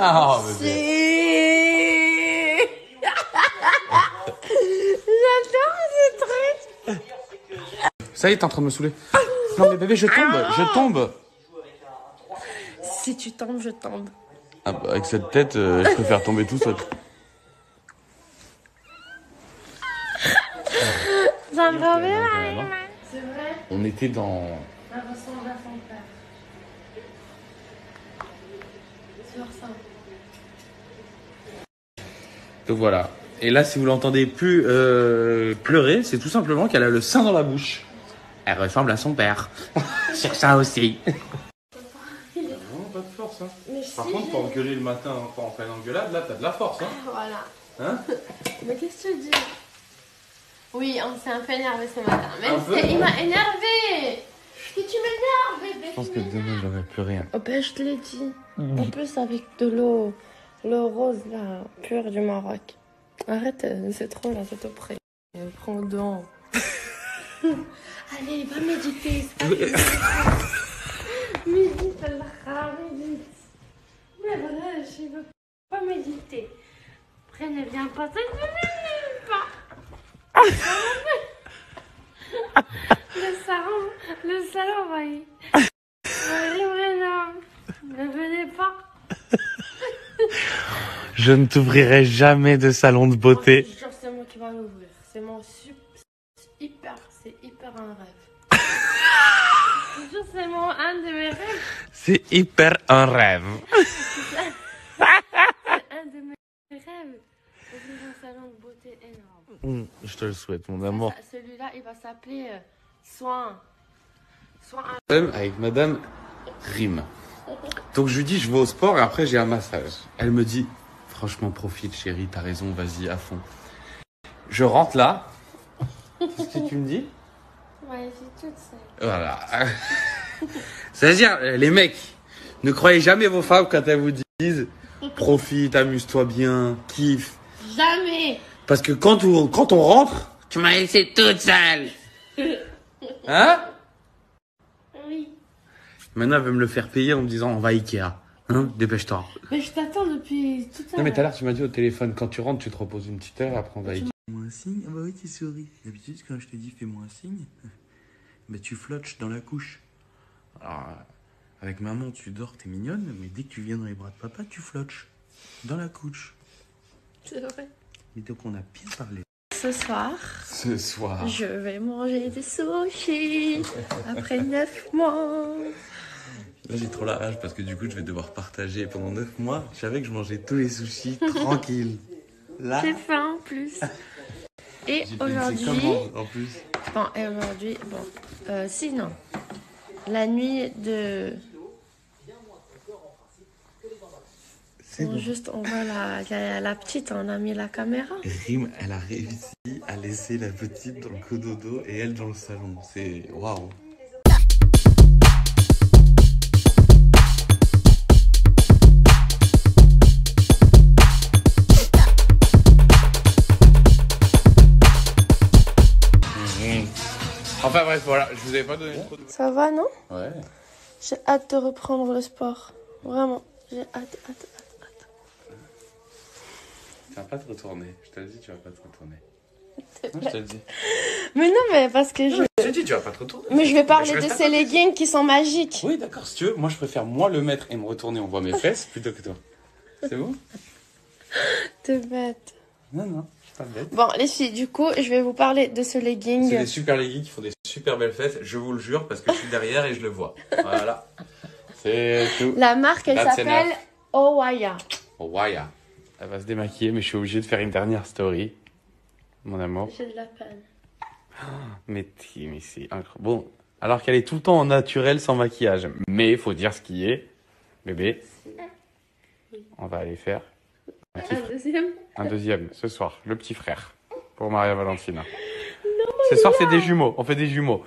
Ah, Si. J'adore ce truc. Ça y est, t'es en train de me saouler. Non mais bébé, je tombe. Si tu tombes, je tombe. Ah bah, avec cette tête, je préfère tomber tout seul. Ça me fait mal. C'est vrai. On était dans... La ressemble à son père. Sur ça. Donc voilà. Et là, si vous l'entendez plus pleurer, c'est tout simplement qu'elle a le sein dans la bouche. Elle ressemble à son père. Sur ça aussi. Non, pas de force. Hein. Mais Par si, contre, pour engueuler le matin, quand on fait une engueulade, là, t'as de la force. Hein. voilà. Hein? Mais qu'est-ce que tu dis? Oui, on s'est un peu énervé ce matin. Un Il m'a énervé. Que tu m'énerves, bébé. Je pense que demain, j'aurai plus rien. Oh ben, je te l'ai dit. En plus, avec de l'eau rose, là, pure du Maroc. Arrête, c'est trop, là, c'est tout près. Prends donc. Allez, va méditer. Médite, Allah, médite. Mais voilà, je veux pas méditer. Après, ne viens pas, ça ne viens pas. Le salon va y. Ne venez pas. Je ne t'ouvrirai jamais de salon de beauté. Je te jure, c'est moi qui va l'ouvrir. C'est mon c'est hyper un rêve. Je te jure, c'est un de mes rêves. C'est hyper un rêve. C'est un de mes rêves. Ouvrir un salon de beauté énorme. Je te le souhaite, mon amour. Celui-là, il va s'appeler Soin. Avec Madame Rime. Donc je lui dis, je vais au sport et après j'ai un massage. Elle me dit, franchement, profite chérie, t'as raison, vas-y, à fond. Je rentre là. Qu'est-ce que tu me dis? Ouais, j'ai toute seule. Voilà. C'est-à-dire, les mecs, ne croyez jamais vos femmes quand elles vous disent, profite, amuse-toi bien, kiffe. Jamais. Parce que quand on rentre, tu m'as laissé toute seule. Hein? Oui. Maintenant, elle veut me le faire payer en me disant, on va à Ikea. Hein? Dépêche-toi. Mais je t'attends depuis tout à l'heure. Non, mais tout à l'heure, tu m'as dit au téléphone, quand tu rentres, tu te reposes une petite heure, après on va à Ikea. Fais-moi un signe. Ah bah oui, tu souris. D'habitude, quand je te dis fais-moi un signe, bah tu flottes dans la couche. Alors, avec maman, tu dors, t'es mignonne, mais dès que tu viens dans les bras de papa, tu flottes dans la couche. C'est vrai. Et donc, on a bien parlé. Ce soir, Ce soir. je vais manger des sushis après 9 mois. Là, j'ai trop la rage parce que du coup, je vais devoir partager pendant 9 mois. Je savais que je mangeais tous les sushis tranquille. Là, J'ai faim en plus. Et j'ai fait aujourd'hui, en plus. sinon, la nuit de... C'est bon. Juste, on voit la petite, on a mis la caméra. Rime, elle a réussi à laisser la petite dans le cododo et elle dans le salon. C'est waouh. Enfin bref, voilà, je vous avais pas donné trop de... Ça va, non? Ouais. J'ai hâte de reprendre le sport. Vraiment, j'ai hâte. Tu vas pas te retourner. Je te le dis, tu vas pas te retourner. Non, je te le dis. Mais non, mais parce que je... Je te dis, tu vas pas te retourner. Mais je vais parler Je de reste à ces côté. leggings qui sont magiques. Oui, d'accord, si tu veux. Moi, je préfère moi le mettre et me retourner, on voit mes fesses, plutôt que toi. C'est bon? T'es bête. Non, non, je suis pas bête. Bon, les filles, du coup, je vais vous parler de ce C'est legging. des super leggings qui font des super belles fesses, je vous le jure, parce que je suis derrière et je le vois. Voilà. C'est tout. La marque, elle That's s'appelle enough. Owaya. Oh, Waya. Elle va se démaquiller, mais je suis obligé de faire une dernière story. Mon amour. J'ai de la peine. Mais c'est incroyable. Bon, alors qu'elle est tout le temps en naturel sans maquillage. Mais il faut dire ce qui est. Bébé, on va aller faire un deuxième ce soir. Le petit frère pour Maria Valentina. Ce soir, c'est des jumeaux. On fait des jumeaux.